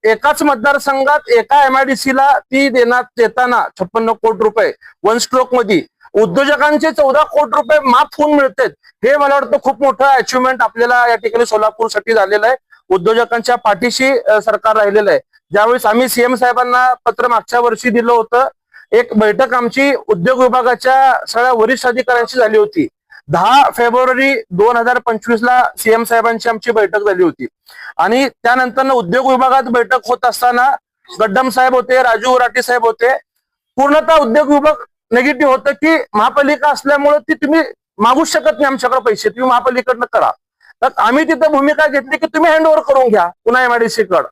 एकाच मतदारसंघात एका MIDC ला ती देताना 56 कोटी रुपये वन स्ट्रोक मध्ये उद्योजकांचे 14 कोटी रुपये माफ होऊन मिळतात. हे मला वाटतं खूप मोठं अचिव्हमेंट आपल्याला या ठिकाणी सोलापूरसाठी झालेलं आहे. उद्योजकांच्या पाठीशी सरकार राहिलेलं आहे. ज्यावेळेस आम्ही CM साहेबांना पत्र मागच्या वर्षी दिलं होतं, एक बैठक आमची उद्योग विभागाच्या सगळ्या वरिष्ठ अधिकाऱ्यांशी झाली होती. 10 फेब्रुवारी 2025 ला CM साहेबांची आमची बैठक झाली होती. आणि त्यानंतर उद्योग विभागात बैठक होत असताना गड्डम साहेब होते, राजू उराटी साहेब होते. पूर्णतः उद्योग विभाग निगेटिव्ह होतं की महापालिका असल्यामुळे ती तुम्ही मागूच शकत नाही आमच्याकडे पैसे, तुम्ही महापालिकेकडनं करा. तर आम्ही तिथं भूमिका घेतली की तुम्ही हँडओव्हर करून घ्या पुन्हा MIDC कडे.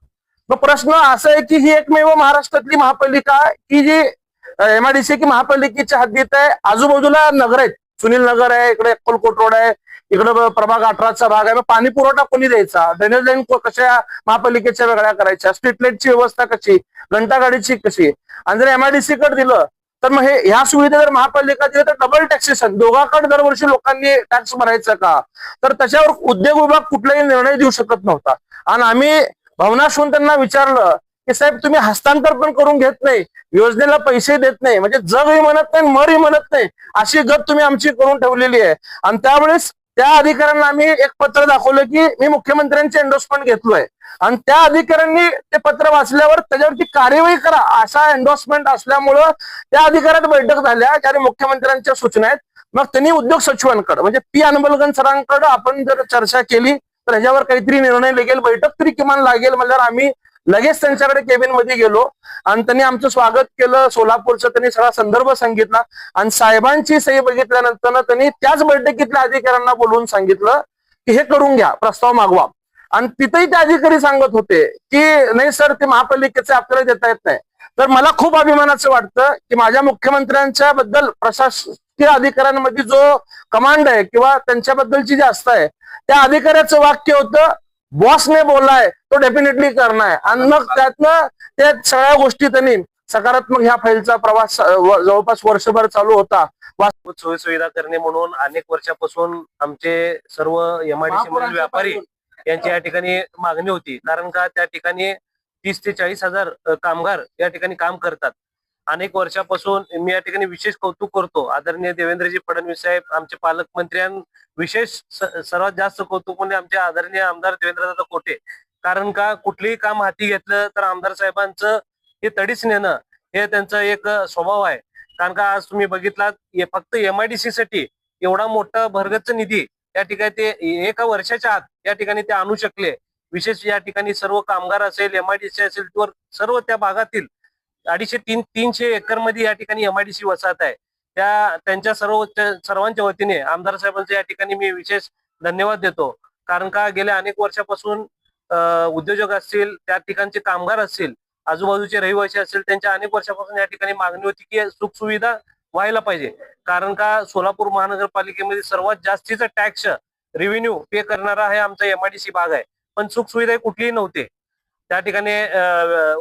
मग प्रश्न असा आहे की ही एकमेव महाराष्ट्रातली महापालिका की जी MIDC की महापालिकेच्या हद्दीत आहे. आजूबाजूला नगर आहेत, सुनील नगर आहे, इकडे अक्कलकोट रोड आहे, इकडे प्रभाग 18चा भाग आहे. मग पाणी पुरवठा कोणी द्यायचा, ड्रेनेज लाईन कशा महापालिकेच्या वेगळ्या करायच्या, स्ट्रीट लाईटची व्यवस्था कशी, घंटागाडीची कशी. आणि जर MIDC कडे दिलं तर मग ह्या सुविधा जर महापालिका दिल्या तर डबल टॅक्सेशन, दोघांकडे दरवर्षी लोकांनी टॅक्स भरायचा का. तर त्याच्यावर उद्योग विभाग कुठलाही निर्णय देऊ शकत नव्हता. आणि आम्ही भवनाशून त्यांना विचारलं की साहेब तुम्ही हस्तांतर पण करून घेत नाही, योजनेला पैसे देत नाही, म्हणजे जगही म्हणत नाही मरही म्हणत नाही, अशी गत तुम्ही आमची करून ठेवलेली आहे. आणि त्यावेळेस त्या अधिकाऱ्यांना आम्ही एक पत्र दाखवलं की मी मुख्यमंत्र्यांचे एंडोर्समेंट घेतलोय. आणि त्या अधिकाऱ्यांनी ते पत्र वाचल्यावर त्याच्यावरती कार्यवाही करा असा एंडोर्समेंट असल्यामुळं त्या अधिकाऱ्यात बैठक झाल्या ज्याने मुख्यमंत्र्यांच्या सूचना आहेत. मग त्यांनी उद्योग सचिवांकडे म्हणजे P. अन्बलगन सरांकडे आपण जर चर्चा केली तर ह्याच्यावर काहीतरी निर्णय लागेल, बैठक तरी किमान लागेल. म्हणल्यावर आम्ही लगेच त्यांच्याकडे केबिन मध्ये गेलो आणि त्यांनी आमचं स्वागत केलं. सोलापूरचं त्यांनी सगळा संदर्भ सांगितला आणि साहेबांची सही बघितल्यानंतर त्यांनी त्याच बैठकीतल्या अधिकाऱ्यांना बोलवून सांगितलं की हे करून घ्या, प्रस्ताव मागवा. आणि तिथेही ते अधिकारी सांगत होते की नाही सर, ते महापालिकेचे आपल्याला देता येत नाही. तर मला खूप अभिमानाचं वाटतं की माझ्या मुख्यमंत्र्यांच्या बद्दल प्रशासकीय अधिकाऱ्यांमध्ये जो कमांड आहे किंवा त्यांच्याबद्दलची जी आस्था आहे, त्या अधिकाऱ्याचं वाक्य होतं बॉसने बोललाय तो डेफिनेटली करणार. आणि मग त्यातनं त्या सगळ्या गोष्टी त्यांनी सकारात्मक ह्या फाईलचा प्रवास जवळपास वर्षभर चालू होता. सोयी सुविधा करणे म्हणून अनेक वर्षापासून आमचे सर्व MIDC मधील व्यापारी यांची या ठिकाणी मागणी होती. कारण का त्या ठिकाणी 30 ते 40 हजार कामगार या ठिकाणी काम करतात. अनेक वर्षापासून मी या ठिकाणी विशेष कौतुक करतो आदरणीय देवेंद्रजी फडणवीस साहेब, आमचे पालकमंत्र्यां विशेष सर्वात जास्त कौतुक म्हणजे आमचे आदरणीय आमदार देवेंद्रदादा कोटे. कारण का कुठलेही काम हाती घेतलं तर आमदार साहेबांचं हे तडीच नेणं हे त्यांचा एक स्वभाव आहे. कारण का आज तुम्ही बघितलात फक्त MIDC साठी एवढा मोठा भरगच्च निधी या ठिकाणी ते एका वर्षाच्या आत या ठिकाणी ते आणू शकले. विशेष या ठिकाणी सर्व कामगार असेल, MIDC असेल, सर्व त्या भागातील 250-300 एकर मध्ये या ठिकाणी MIDC वसाहत आहे. त्यांच्या सर्वांच्या वतीने आमदार साहेबांचे या ठिकाणी मी विशेष धन्यवाद देतो. कारण का गेल्या अनेक वर्षापासून उद्योजक असतील, त्या ठिकाणचे कामगार असतील, आजूबाजूचे रहिवासी असतील, त्यांच्या अनेक वर्षापासून या ठिकाणी मागणी होती की सुखसुविधा व्हायला पाहिजे. कारण का सोलापूर महानगरपालिकेमध्ये सर्वात जास्तीचा टॅक्स रेव्हेन्यू पे करणारा हे आमचा MIDC भाग आहे. पण सुखसुविधा कुठलीही नव्हते. त्या ठिकाणी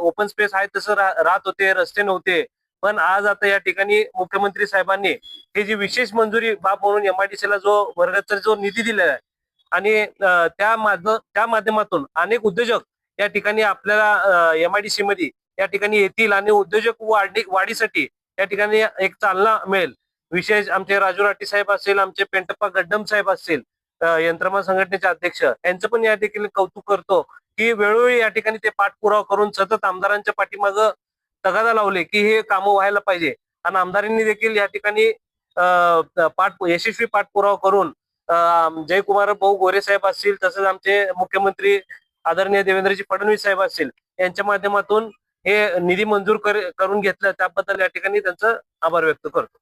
ओपन स्पेस आहे तसं राहत होते, रस्ते नव्हते. पण आज आता या ठिकाणी मुख्यमंत्री साहेबांनी हे जी विशेष मंजुरी बाब म्हणून MIDC ला जो वर्गाचा जो निधी दिलेला आहे आणि त्या माध्यमातून अनेक उद्योजक या ठिकाणी आपल्याला MIDC मध्ये या ठिकाणी येतील आणि उद्योजक वाढीसाठी या ठिकाणी एक चालना मिळेल. विशेष आमचे राजू राठी साहेब असतील, आमचे पेंटप्पा गड्डम साहेब असतील, यंत्रमाग संघटनेचे अध्यक्ष, यांचं पण या ठिकाणी कौतुक करतो की वेळोवेळी या ठिकाणी ते पाठपुरावा करून सतत आमदारांच्या पाठीमागं तगादा लावले की हे कामं व्हायला पाहिजे. आणि आमदारांनी देखील या ठिकाणी यशस्वी पाठपुरावा करून जयकुमार भाऊ गोरे साहेब असतील, तसंच आमचे मुख्यमंत्री आदरणीय देवेंद्रजी फडणवीस साहेब असतील, यांच्या माध्यमातून हे निधी मंजूर करून घेतलं. त्याबद्दल या ठिकाणी त्यांचं आभार व्यक्त करतो.